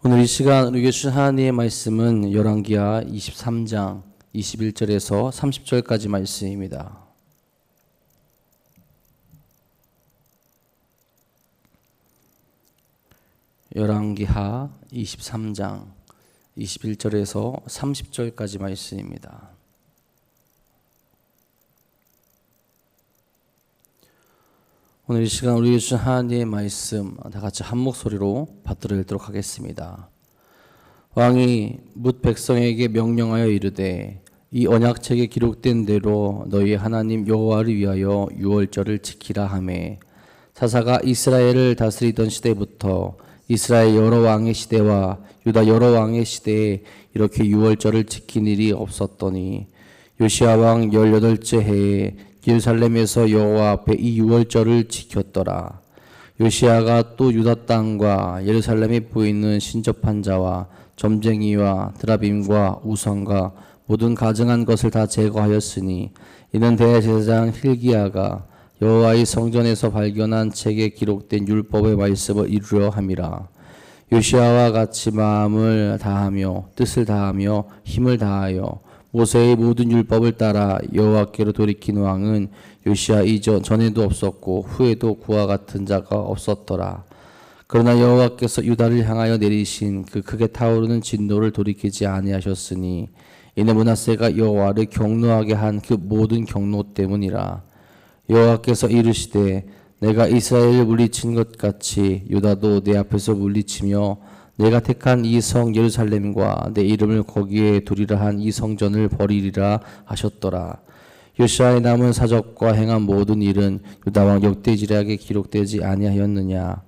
오늘 이 시간 우리에게 주신 하나님의 말씀은 열왕기하 23장 21절에서 30절까지 말씀입니다. 열왕기하 23장 21절에서 30절까지 말씀입니다. 오늘 이 시간 우리에게 주신 하나님의 말씀 다 같이 한 목소리로 받들어 읽도록 하겠습니다. 왕이 뭇 백성에게 명령하여 이르되 이 언약책에 기록된 대로 너희 하나님 여호와를 위하여 유월절을 지키라 하매 사사가 이스라엘을 다스리던 시대부터 이스라엘 여러 왕의 시대와 유다 여러 왕의 시대에 이렇게 유월절을 지킨 일이 없었더니 요시야 왕 18째 해에 예루살렘에서 여호와 앞에 이 유월절을 지켰더라. 요시야가 또 유다 땅과 예루살렘에 보이는 신접한 자와 점쟁이와 드라빔과 우선과 모든 가증한 것을 다 제거하였으니 이는 대제사장 hil기야가 여호와의 성전에서 발견한 책에 기록된 율법의 말씀을 이루려 함이라. 요시야와 같이 마음을 다하며 뜻을 다하며 힘을 다하여 모세의 모든 율법을 따라 여호와께로 돌이킨 왕은 요시야 이전 전에도 없었고 후에도 그와 같은 자가 없었더라. 그러나 여호와께서 유다를 향하여 내리신 그 크게 타오르는 진노를 돌이키지 아니하셨으니 이는 므낫세가 여호와를 경노하게 한 그 모든 경노 때문이라. 여호와께서 이르시되 내가 이스라엘을 물리친 것 같이 유다도 내 앞에서 물리치며 내가 택한 이 성 예루살렘과 내 이름을 거기에 두리라 한 이 성전을 버리리라 하셨더라. 요시야의 남은 사적과 행한 모든 일은 유다 왕 역대지략에 기록되지 아니하였느냐.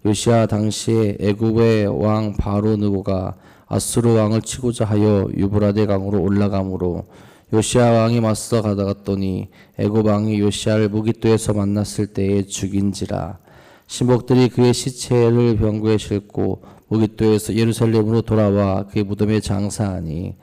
요시야 당시에 애굽의 왕 바로 느고가 아수르 왕을 치고자 하여 유브라데 강으로 올라가므로 요시야 왕이 맞서 가다갔더니 애굽 왕이 요시야를 무깃도에서 만났을 때에 죽인지라. 신복들이 그의 시체를 병거에 싣고 무깃도에서 예루살렘으로 돌아와 그의 무덤에 장사하니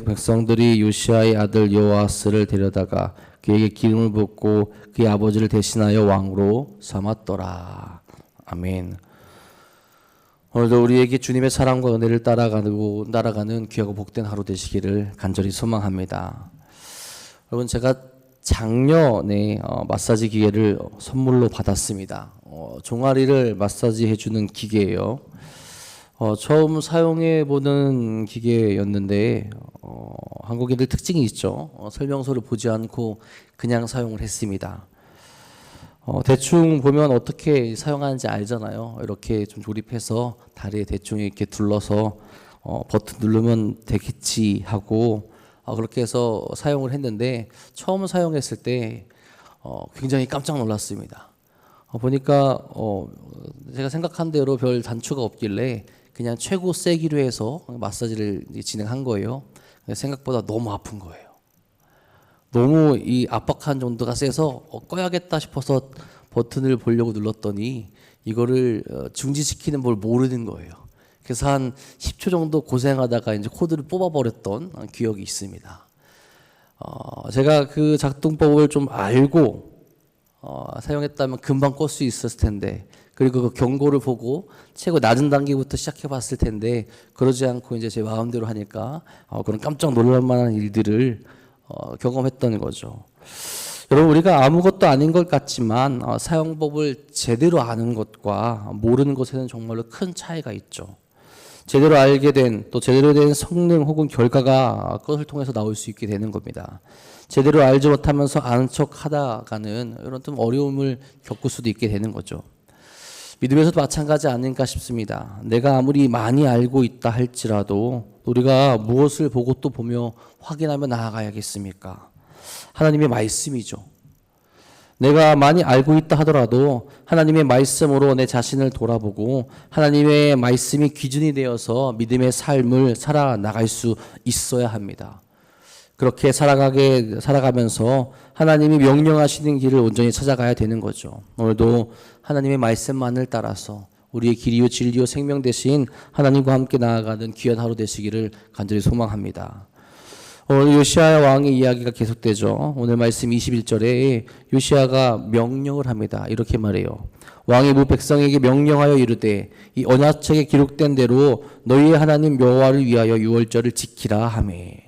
백성들이 요시야의 아들 요아스를 데려다가 그에게 기름을 붓고 그의 아버지를 대신하여 왕으로 삼았더라. 아멘. 오늘도 우리에게 주님의 사랑과 은혜를 따라가는 귀하고 복된 하루 되시기를 간절히 소망합니다. 여러분, 제가 작년에 마사지 기계를 선물로 받았습니다. 종아리를 마사지 해주는 기계예요. 처음 사용해보는 기계였는데 한국인들 특징이 있죠. 설명서를 보지 않고 그냥 사용을 했습니다. 대충 보면 어떻게 사용하는지 알잖아요. 이렇게 좀 조립해서 다리에 대충 이렇게 둘러서 버튼 누르면 되겠지 하고 그렇게 해서 사용을 했는데 처음 사용했을 때 굉장히 깜짝 놀랐습니다. 보니까 제가 생각한 대로 별 단추가 없길래 그냥 최고 세기로 해서 마사지를 진행한 거예요. 생각보다 너무 아픈 거예요. 너무 이 압박한 정도가 세서 꺼야겠다 싶어서 버튼을 보려고 눌렀더니 이거를 중지시키는 걸 모르는 거예요. 그래서 한 10초 정도 고생하다가 이제 코드를 뽑아버렸던 기억이 있습니다. 제가 그 작동법을 좀 알고 사용했다면 금방 껐 수 있었을 텐데, 그리고 그 경고를 보고 최고 낮은 단계부터 시작해 봤을 텐데 그러지 않고 이제 제 마음대로 하니까 그런 깜짝 놀랄 만한 일들을 경험했던 거죠. 여러분, 우리가 아무것도 아닌 것 같지만 사용법을 제대로 아는 것과 모르는 것에는 정말로 큰 차이가 있죠. 제대로 알게 된 또 제대로 된 성능 혹은 결과가 그것을 통해서 나올 수 있게 되는 겁니다. 제대로 알지 못하면서 아는 척 하다가는 이런 좀 어려움을 겪을 수도 있게 되는 거죠. 믿음에서도 마찬가지 아닌가 싶습니다. 내가 아무리 많이 알고 있다 할지라도 우리가 무엇을 보고 또 보며 확인하며 나아가야겠습니까? 하나님의 말씀이죠. 내가 많이 알고 있다 하더라도 하나님의 말씀으로 내 자신을 돌아보고 하나님의 말씀이 기준이 되어서 믿음의 삶을 살아나갈 수 있어야 합니다. 그렇게 살아가면서 하나님이 명령하시는 길을 온전히 찾아가야 되는 거죠. 오늘도 하나님의 말씀만을 따라서 우리의 길이요 진리요 생명 되신 하나님과 함께 나아가는 귀한 하루 되시기를 간절히 소망합니다. 오늘 요시야 왕의 이야기가 계속되죠. 오늘 말씀 21절에 요시야가 명령을 합니다. 이렇게 말해요. 왕이 무 백성에게 명령하여 이르되 이 언약책에 기록된 대로 너희의 하나님 여호와를 위하여 유월절을 지키라 하매.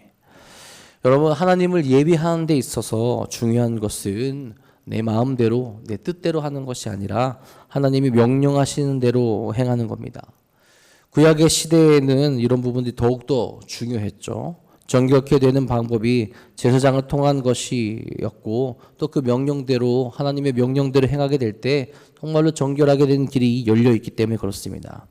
여러분, 하나님을 예비하는 데 있어서 중요한 것은 내 마음대로 내 뜻대로 하는 것이 아니라 하나님이 명령하시는 대로 행하는 겁니다. 구약의 시대에는 이런 부분들이 더욱더 중요했죠. 정결케 되는 방법이 제사장을 통한 것이었고 또 그 명령대로 하나님의 명령대로 행하게 될 때 정말로 정결하게 되는 길이 열려 있기 때문에 그렇습니다.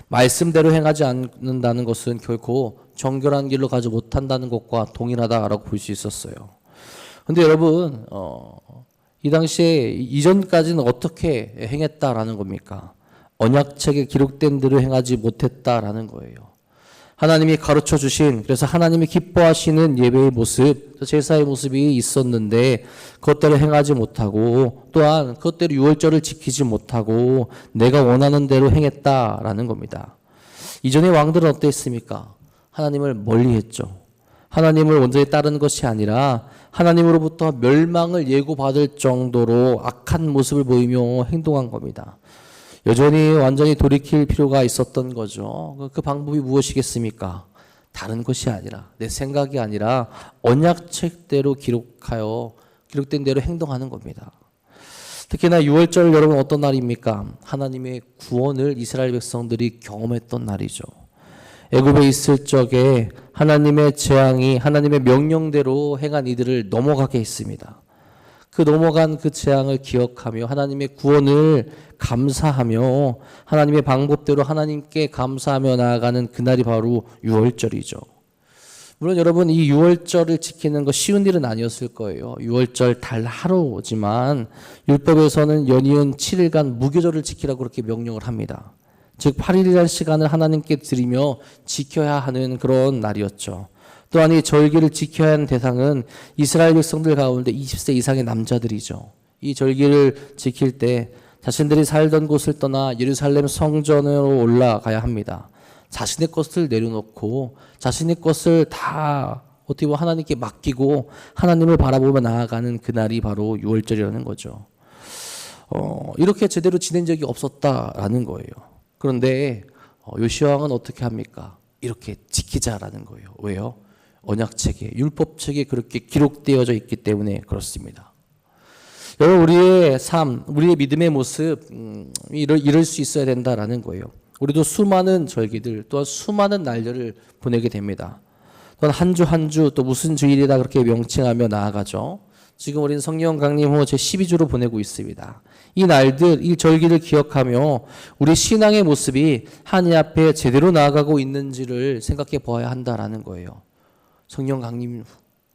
말씀대로 행하지 않는다는 것은 결코 정결한 길로 가지 못한다는 것과 동일하다라고 볼 수 있었어요. 그런데 여러분 이 당시에 이전까지는 어떻게 행했다라는 겁니까? 언약책에 기록된 대로 행하지 못했다라는 거예요. 하나님이 가르쳐 주신, 그래서 하나님이 기뻐하시는 예배의 모습, 제사의 모습이 있었는데 그것대로 행하지 못하고 또한 그것대로 유월절을 지키지 못하고 내가 원하는 대로 행했다라는 겁니다. 이전의 왕들은 어땠습니까? 하나님을 멀리했죠. 하나님을 온전히 따르는 것이 아니라 하나님으로부터 멸망을 예고받을 정도로 악한 모습을 보이며 행동한 겁니다. 여전히 완전히 돌이킬 필요가 있었던 거죠. 그 방법이 무엇이겠습니까? 다른 것이 아니라 내 생각이 아니라 언약책대로 기록된 대로 행동하는 겁니다. 특히나 유월절 여러분 어떤 날입니까? 하나님의 구원을 이스라엘 백성들이 경험했던 날이죠. 애굽에 있을 적에 하나님의 재앙이 하나님의 명령대로 행한 이들을 넘어가게 했습니다. 그 넘어간 그 재앙을 기억하며 하나님의 구원을 감사하며 하나님의 방법대로 하나님께 감사하며 나아가는 그날이 바로 유월절이죠. 물론 여러분 이 유월절을 지키는 거 쉬운 일은 아니었을 거예요. 유월절 달 하루지만 율법에서는 연이은 7일간 무교절을 지키라고 그렇게 명령을 합니다. 즉 8일이라는 시간을 하나님께 드리며 지켜야 하는 그런 날이었죠. 또한 이 절기를 지켜야 하는 대상은 이스라엘 백성들 가운데 20세 이상의 남자들이죠. 이 절기를 지킬 때 자신들이 살던 곳을 떠나 예루살렘 성전으로 올라가야 합니다. 자신의 것을 내려놓고 자신의 것을 다 어떻게 보면 하나님께 맡기고 하나님을 바라보며 나아가는 그날이 바로 유월절이라는 거죠. 이렇게 제대로 지낸 적이 없었다라는 거예요. 그런데 요시야 왕은 어떻게 합니까? 이렇게 지키자라는 거예요. 왜요? 언약책에 율법책에 그렇게 기록되어져 있기 때문에 그렇습니다. 여러분 우리의 삶, 우리의 믿음의 모습 이럴 수 있어야 된다라는 거예요. 우리도 수많은 절기들 또한 수많은 날들을 보내게 됩니다. 또한 한 주 한 주 또 무슨 주일이다 그렇게 명칭하며 나아가죠. 지금 우리는 성령 강림 후 제12주로 보내고 있습니다. 이 날들, 이 절기를 기억하며 우리 신앙의 모습이 하나님 앞에 제대로 나아가고 있는지를 생각해 보아야 한다라는 거예요. 성령 강림 후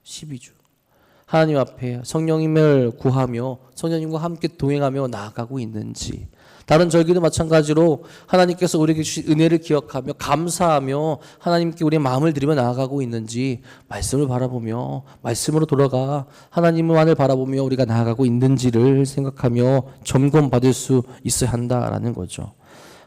12주. 하나님 앞에 성령님을 구하며 성령님과 함께 동행하며 나아가고 있는지. 다른 절기도 마찬가지로 하나님께서 우리에게 주신 은혜를 기억하며 감사하며 하나님께 우리의 마음을 드리며 나아가고 있는지 말씀을 바라보며 말씀으로 돌아가 하나님만을 바라보며 우리가 나아가고 있는지를 생각하며 점검받을 수 있어야 한다라는 거죠.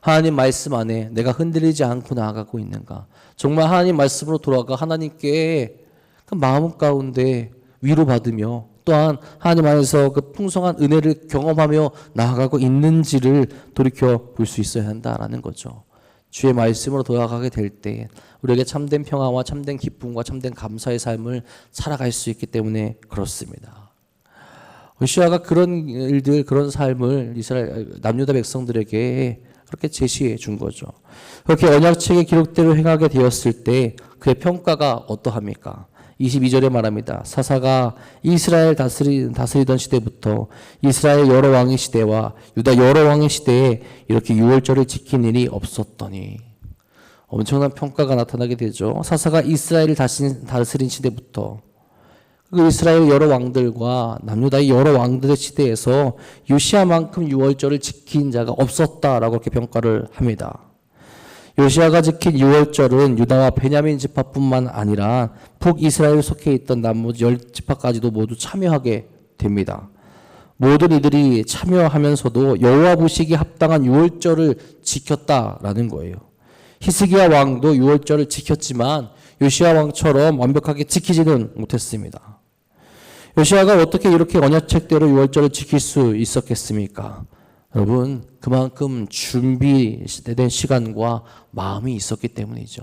하나님 말씀 안에 내가 흔들리지 않고 나아가고 있는가? 정말 하나님 말씀으로 돌아가 하나님께 그 마음 가운데 위로받으며 또한 하나님 안에서 그 풍성한 은혜를 경험하며 나아가고 있는지를 돌이켜 볼 수 있어야 한다라는 거죠. 주의 말씀으로 돌아가게 될 때 우리에게 참된 평화와 참된 기쁨과 참된 감사의 삶을 살아갈 수 있기 때문에 그렇습니다. 요시야가 그런 일들, 그런 삶을 이스라엘 남유다 백성들에게 그렇게 제시해 준 거죠. 그렇게 언약책에 기록대로 행하게 되었을 때 그의 평가가 어떠합니까? 22절에 말합니다. 사사가 이스라엘 다스리던 시대부터 이스라엘 여러 왕의 시대와 유다 여러 왕의 시대에 이렇게 유월절을 지킨 일이 없었더니 엄청난 평가가 나타나게 되죠. 사사가 이스라엘을 다스린 시대부터 그 이스라엘 여러 왕들과 남유다의 여러 왕들의 시대에서 요시야만큼 유월절을 지킨 자가 없었다라고 그렇게 평가를 합니다. 요시야가 지킨 유월절은 유다와 베냐민 지파뿐만 아니라 북이스라엘 속해 있던 나머지 10지파까지도 모두 참여하게 됩니다. 모든 이들이 참여하면서도 여호와 보시기에 합당한 유월절을 지켰다라는 거예요. 히스기야 왕도 유월절을 지켰지만 요시야 왕처럼 완벽하게 지키지는 못했습니다. 요시야가 어떻게 이렇게 언약책대로 유월절을 지킬 수 있었겠습니까? 여러분, 그만큼 준비된 시간과 마음이 있었기 때문이죠.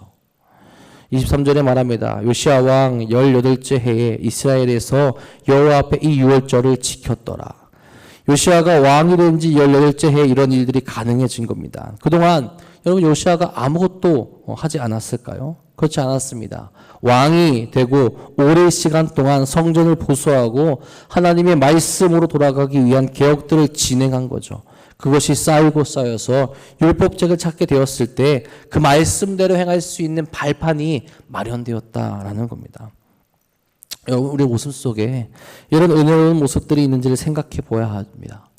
23절에 말합니다. 요시야 왕 18째 해에 이스라엘에서 여호와 앞에 이 유월절을 지켰더라. 요시야가 왕이 된 지 18째 해에 이런 일들이 가능해진 겁니다. 그동안 여러분 요시야가 아무것도 하지 않았을까요? 그렇지 않았습니다. 왕이 되고 오랜 시간 동안 성전을 보수하고 하나님의 말씀으로 돌아가기 위한 개혁들을 진행한 거죠. 그것이 쌓이고 쌓여서 율법책을 찾게 되었을 때 그 말씀대로 행할 수 있는 발판이 마련되었다라는 겁니다. 우리 모습 속에 이런 은혜로운 모습들이 있는지를 생각해 보아야 합니다.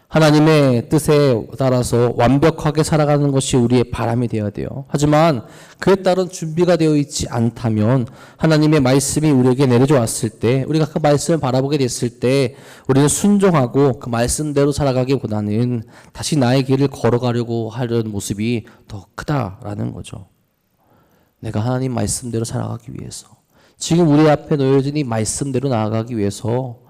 하나님의 뜻에 따라서 완벽하게 살아가는 것이 우리의 바람이 되어야 돼요. 하지만 그에 따른 준비가 되어 있지 않다면 하나님의 말씀이 우리에게 내려져 왔을 때 우리가 그 말씀을 바라보게 됐을 때 우리는 순종하고 그 말씀대로 살아가기보다는 다시 나의 길을 걸어가려고 하려는 모습이 더 크다라는 거죠. 내가 하나님 말씀대로 살아가기 위해서 지금 우리 앞에 놓여진 이 말씀대로 나아가기 위해서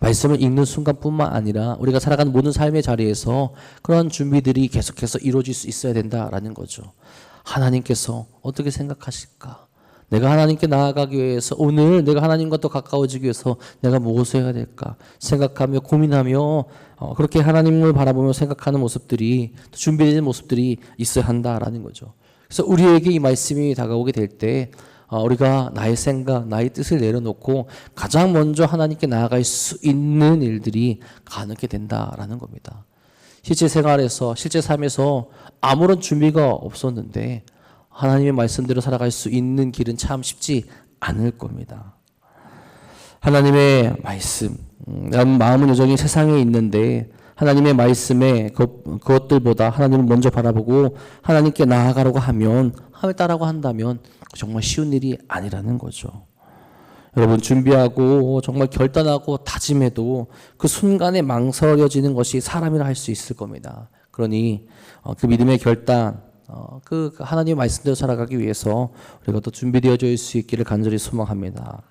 말씀을 읽는 순간뿐만 아니라 우리가 살아가는 모든 삶의 자리에서 그런 준비들이 계속해서 이루어질 수 있어야 된다라는 거죠. 하나님께서 어떻게 생각하실까? 내가 하나님께 나아가기 위해서 오늘 내가 하나님과 더 가까워지기 위해서 내가 무엇을 해야 될까? 생각하며 고민하며 그렇게 하나님을 바라보며 생각하는 모습들이 준비된 모습들이 있어야 한다라는 거죠. 그래서 우리에게 이 말씀이 다가오게 될 때 우리가 나의 생각, 나의 뜻을 내려놓고 가장 먼저 하나님께 나아갈 수 있는 일들이 가능하게 된다라는 겁니다. 실제 생활에서, 실제 삶에서 아무런 준비가 없었는데 하나님의 말씀대로 살아갈 수 있는 길은 참 쉽지 않을 겁니다. 하나님의 말씀, 마음은 여전히 세상에 있는데 하나님의 말씀에 그것들보다 하나님을 먼저 바라보고 하나님께 나아가려고 하면, 하나님을 따라고 한다면 정말 쉬운 일이 아니라는 거죠. 여러분, 준비하고 정말 결단하고 다짐해도 그 순간에 망설여지는 것이 사람이라 할 수 있을 겁니다. 그러니 그 믿음의 결단, 그 하나님의 말씀대로 살아가기 위해서 우리가 또 준비되어져 있을 수 있기를 간절히 소망합니다.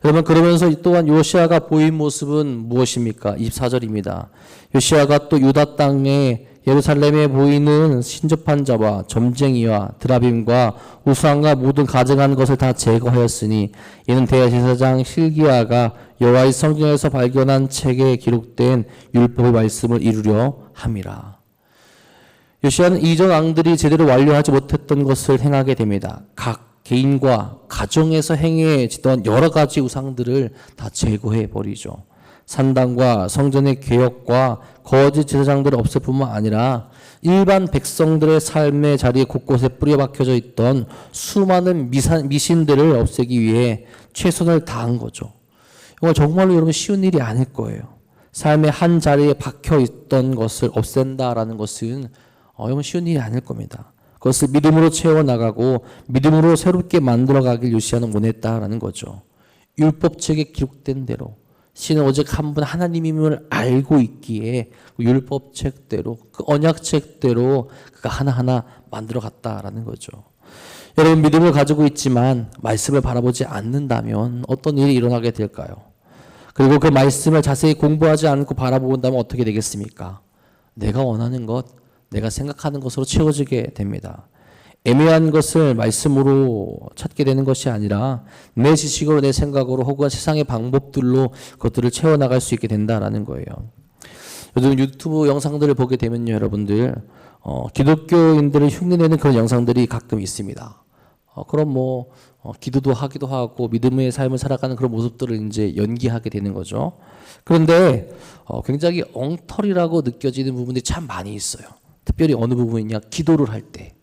여러분, 그러면서 또한 요시아가 보인 모습은 무엇입니까? 24절입니다. 요시아가 또 유다 땅에 예루살렘에 보이는 신접한 자와 점쟁이와 드라빔과 우상과 모든 가증한 것을 다 제거하였으니 이는 대제사장 실기야가 여호와의 성경에서 발견한 책에 기록된 율법의 말씀을 이루려 함이라. 요시아는 이전 왕들이 제대로 완료하지 못했던 것을 행하게 됩니다. 각 개인과 가정에서 행해지던 여러 가지 우상들을 다 제거해 버리죠. 산당과 성전의 개혁과 거짓 제사장들을 없앨 뿐만 아니라 일반 백성들의 삶의 자리 곳곳에 뿌려박혀져 있던 수많은 미신들을 없애기 위해 최선을 다한 거죠. 이건 정말로 여러분 쉬운 일이 아닐 거예요. 삶의 한 자리에 박혀 있던 것을 없앤다라는 것은 여러분 쉬운 일이 아닐 겁니다. 그것을 믿음으로 채워나가고 믿음으로 새롭게 만들어가길 요시아는 원했다라는 거죠. 율법책에 기록된 대로 신은 오직 한 분 하나님임을 알고 있기에 그 율법책대로 그 언약책대로 그가 하나하나 만들어갔다라는 거죠. 여러분, 믿음을 가지고 있지만 말씀을 바라보지 않는다면 어떤 일이 일어나게 될까요? 그리고 그 말씀을 자세히 공부하지 않고 바라본다면 어떻게 되겠습니까? 내가 원하는 것, 내가 생각하는 것으로 채워지게 됩니다. 애매한 것을 말씀으로 찾게 되는 것이 아니라 내 지식으로, 내 생각으로 혹은 세상의 방법들로 그것들을 채워나갈 수 있게 된다라는 거예요. 요즘 유튜브 영상들을 보게 되면요, 여러분들 기독교인들을 흉내내는 그런 영상들이 가끔 있습니다. 그럼 기도도 하기도 하고 믿음의 삶을 살아가는 그런 모습들을 이제 연기하게 되는 거죠. 그런데 굉장히 엉터리라고 느껴지는 부분들이 참 많이 있어요. 특별히 어느 부분이냐, 기도를 할 때.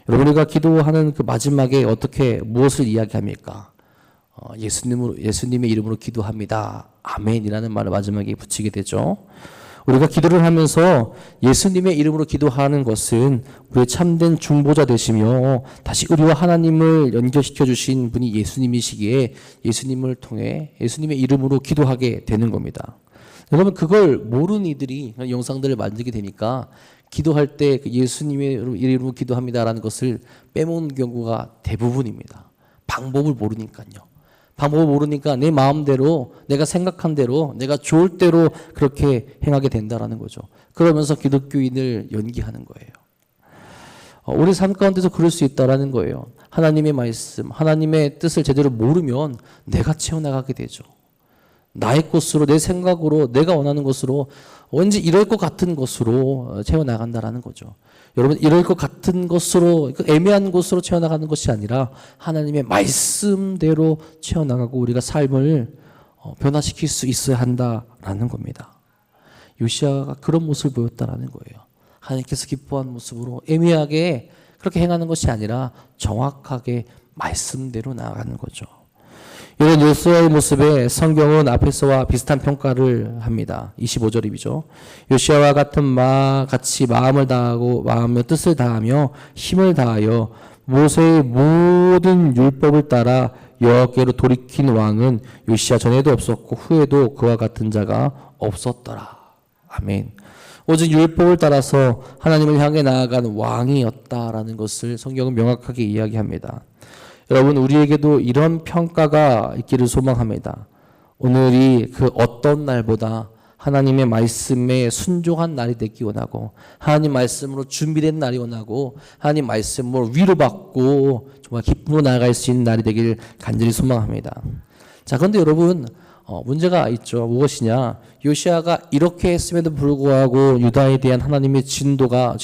여러분, 우리가 기도하는 그 마지막에 무엇을 이야기합니까? 예수님의 이름으로 기도합니다. 아멘이라는 말을 마지막에 붙이게 되죠. 우리가 기도를 하면서 예수님의 이름으로 기도하는 것은 우리의 참된 중보자 되시며 다시 우리와 하나님을 연결시켜 주신 분이 예수님이시기에 예수님을 통해 예수님의 이름으로 기도하게 되는 겁니다. 여러분, 그걸 모르는 이들이 영상들을 만들게 되니까 기도할 때 예수님의 이름으로 기도합니다라는 것을 빼먹는 경우가 대부분입니다. 방법을 모르니까요. 방법을 모르니까 내 마음대로, 내가 생각한 대로, 내가 좋을 대로 그렇게 행하게 된다라는 거죠. 그러면서 기독교인을 연기하는 거예요. 우리 삶 가운데서 그럴 수 있다라는 거예요. 하나님의 말씀, 하나님의 뜻을 제대로 모르면 내가 채워나가게 되죠. 나의 것으로, 내 생각으로, 내가 원하는 것으로, 왠지 이럴 것 같은 것으로 채워나간다라는 거죠. 여러분, 이럴 것 같은 것으로, 애매한 것으로 채워나가는 것이 아니라 하나님의 말씀대로 채워나가고 우리가 삶을 변화시킬 수 있어야 한다라는 겁니다. 요시아가 그런 모습을 보였다라는 거예요. 하나님께서 기뻐한 모습으로 애매하게 그렇게 행하는 것이 아니라 정확하게 말씀대로 나아가는 거죠. 이런 요시아의 모습에 성경은 앞에서와 비슷한 평가를 합니다. 25절이죠. 요시아와 같이 마음을 다하고 마음의 뜻을 다하며 힘을 다하여 모세의 모든 율법을 따라 여호와께로 돌이킨 왕은 요시아 전에도 없었고 후에도 그와 같은 자가 없었더라. 아멘. 오직 율법을 따라서 하나님을 향해 나아간 왕이었다라는 것을 성경은 명확하게 이야기합니다. 여러분, 우리에게도 이런 평가가 있기를 소망합니다. 오늘이 그 어떤 날보다 하나님의 말씀에 순종한 날이 되기 원하고, 하나님 말씀으로 준비된 날이 원하고, 하나님 말씀으로 위로받고 정말 기쁨으로 나아갈 수 있는 날이 되기를 간절히 소망합니다. 자, 그런데 여러분, 문제가 있죠. 무엇이냐? 요시아가 이렇게 했음에도 불구하고 유다에 대한 하나님의 진노가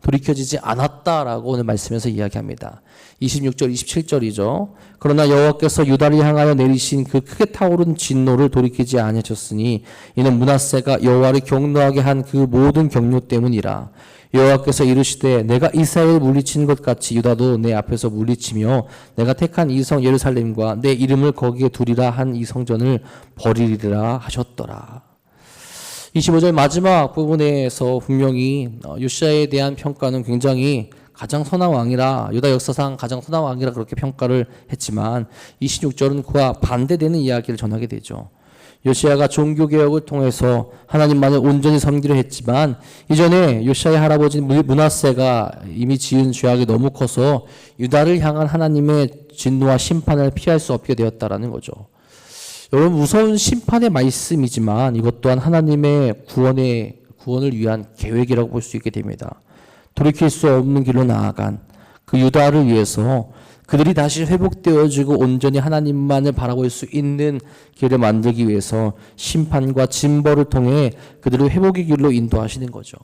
돌이켜지지 않았다라고 오늘 말씀에서 이야기합니다. 26절, 27절이죠. 그러나 여호와께서 유다를 향하여 내리신 그 크게 타오른 진노를 돌이키지 아니하셨으니 이는 므낫세가 여호와를 경노하게 한 그 모든 경노 때문이라. 여호와께서 이르시되 내가 이스라엘을 물리친 것 같이 유다도 내 앞에서 물리치며 내가 택한 이 성 예루살렘과 내 이름을 거기에 두리라 한 이 성전을 버리리라 하셨더라. 25절 마지막 부분에서 분명히 요시아에 대한 평가는 굉장히 가장 선한 왕이라, 유다 역사상 가장 선한 왕이라 그렇게 평가를 했지만 26절은 그와 반대되는 이야기를 전하게 되죠. 요시아가 종교개혁을 통해서 하나님만을 온전히 섬기려 했지만 이전에 요시아의 할아버지 므낫세가 이미 지은 죄악이 너무 커서 유다를 향한 하나님의 진노와 심판을 피할 수 없게 되었다라는 거죠. 여러분, 무서운 심판의 말씀이지만 이것 또한 하나님의 구원을 위한 계획이라고 볼 수 있게 됩니다. 돌이킬 수 없는 길로 나아간 그 유다를 위해서 그들이 다시 회복되어지고 온전히 하나님만을 바라볼 수 있는 길을 만들기 위해서 심판과 징벌을 통해 그들을 회복의 길로 인도하시는 거죠.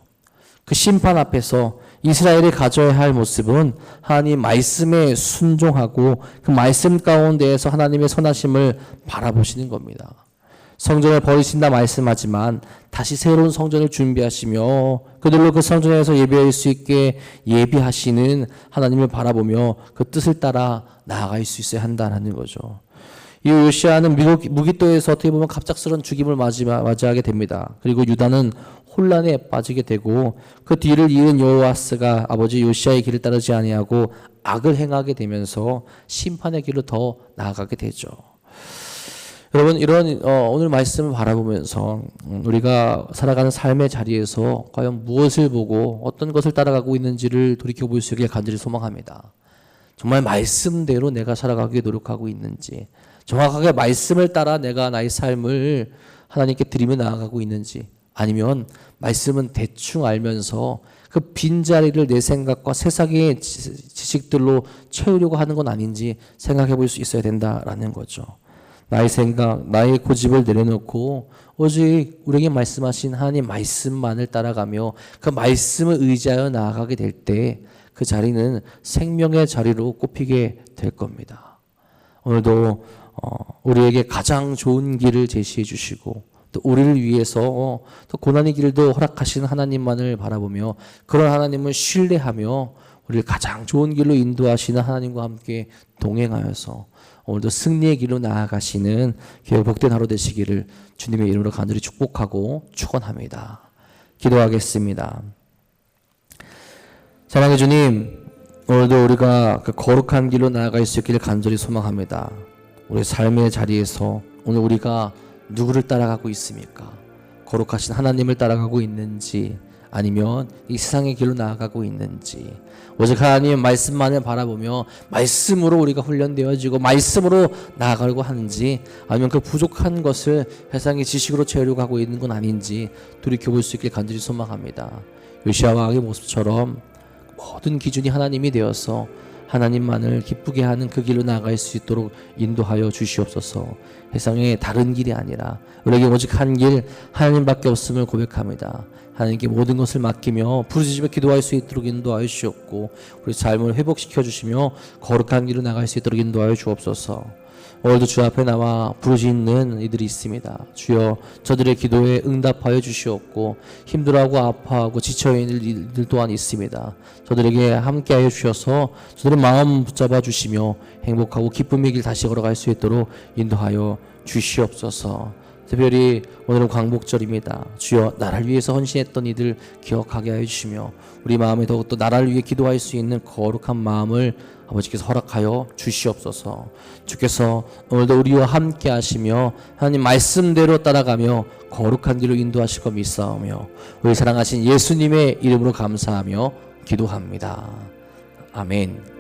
그 심판 앞에서 이스라엘이 가져야 할 모습은 하나님 말씀에 순종하고 그 말씀 가운데에서 하나님의 선하심을 바라보시는 겁니다. 성전을 버리신다 말씀하지만 다시 새로운 성전을 준비하시며 그들로 그 성전에서 예배할 수 있게 예비하시는 하나님을 바라보며 그 뜻을 따라 나아갈 수 있어야 한다는 거죠. 이 요시아는 무기또에서 어떻게 보면 갑작스러운 죽임을 맞이하게 됩니다. 그리고 유다는 혼란에 빠지게 되고 그 뒤를 이은 여호아스가 아버지 요시아의 길을 따르지 아니하고 악을 행하게 되면서 심판의 길로 더 나아가게 되죠. 여러분, 이런 오늘 말씀을 바라보면서 우리가 살아가는 삶의 자리에서 과연 무엇을 보고 어떤 것을 따라가고 있는지를 돌이켜볼 수 있게 간절히 소망합니다. 정말 말씀대로 내가 살아가기 노력하고 있는지, 정확하게 말씀을 따라 내가 나의 삶을 하나님께 드리며 나아가고 있는지, 아니면 말씀은 대충 알면서 그 빈자리를 내 생각과 세상의 지식들로 채우려고 하는 건 아닌지 생각해 볼 수 있어야 된다라는 거죠. 나의 생각, 나의 고집을 내려놓고 오직 우리에게 말씀하신 하나님 말씀만을 따라가며 그 말씀을 의지하여 나아가게 될 때 그 자리는 생명의 자리로 꼽히게 될 겁니다. 오늘도 우리에게 가장 좋은 길을 제시해 주시고 또 우리를 위해서 또 고난의 길도 허락하시는 하나님만을 바라보며 그런 하나님을 신뢰하며 우리를 가장 좋은 길로 인도하시는 하나님과 함께 동행하여서 오늘도 승리의 길로 나아가시는 교회 복된 하루 되시기를 주님의 이름으로 간절히 축복하고 축원합니다. 기도하겠습니다. 사랑의 주님, 오늘도 우리가 그 거룩한 길로 나아갈 수 있기를 간절히 소망합니다. 우리 삶의 자리에서 오늘 우리가 누구를 따라가고 있습니까? 거룩하신 하나님을 따라가고 있는지 아니면 이 세상의 길로 나아가고 있는지, 오직 하나님의 말씀만을 바라보며 말씀으로 우리가 훈련되어지고 말씀으로 나아가려고 하는지, 아니면 그 부족한 것을 세상의 지식으로 채우려고 하고 있는 건 아닌지 돌이켜볼 수 있길 간절히 소망합니다. 요시야 왕의 모습처럼 모든 기준이 하나님이 되어서 하나님만을 기쁘게 하는 그 길로 나아갈 수 있도록 인도하여 주시옵소서. 세상에 다른 길이 아니라 우리에게 오직 한 길, 하나님밖에 없음을 고백합니다. 하나님께 모든 것을 맡기며 부르짖으며 기도할 수 있도록 인도하여 주시옵고, 우리 삶을 회복시켜 주시며 거룩한 길로 나갈 수 있도록 인도하여 주옵소서. 오늘도 주 앞에 나와 부르짖는 이들이 있습니다. 주여, 저들의 기도에 응답하여 주시옵고, 힘들어하고 아파하고 지쳐있는 이들 또한 있습니다. 저들에게 함께하여 주셔서 저들의 마음 붙잡아 주시며 행복하고 기쁨의 길 다시 걸어갈 수 있도록 인도하여 주시옵소서. 특별히 오늘은 광복절입니다. 주여, 나라를 위해서 헌신했던 이들 기억하게 하여 주시며 우리 마음에 더욱더 나라를 위해 기도할 수 있는 거룩한 마음을 아버지께서 허락하여 주시옵소서. 주께서 오늘도 우리와 함께 하시며 하나님 말씀대로 따라가며 거룩한 길로 인도하실 것 믿사오며 우리 사랑하신 예수님의 이름으로 감사하며 기도합니다. 아멘.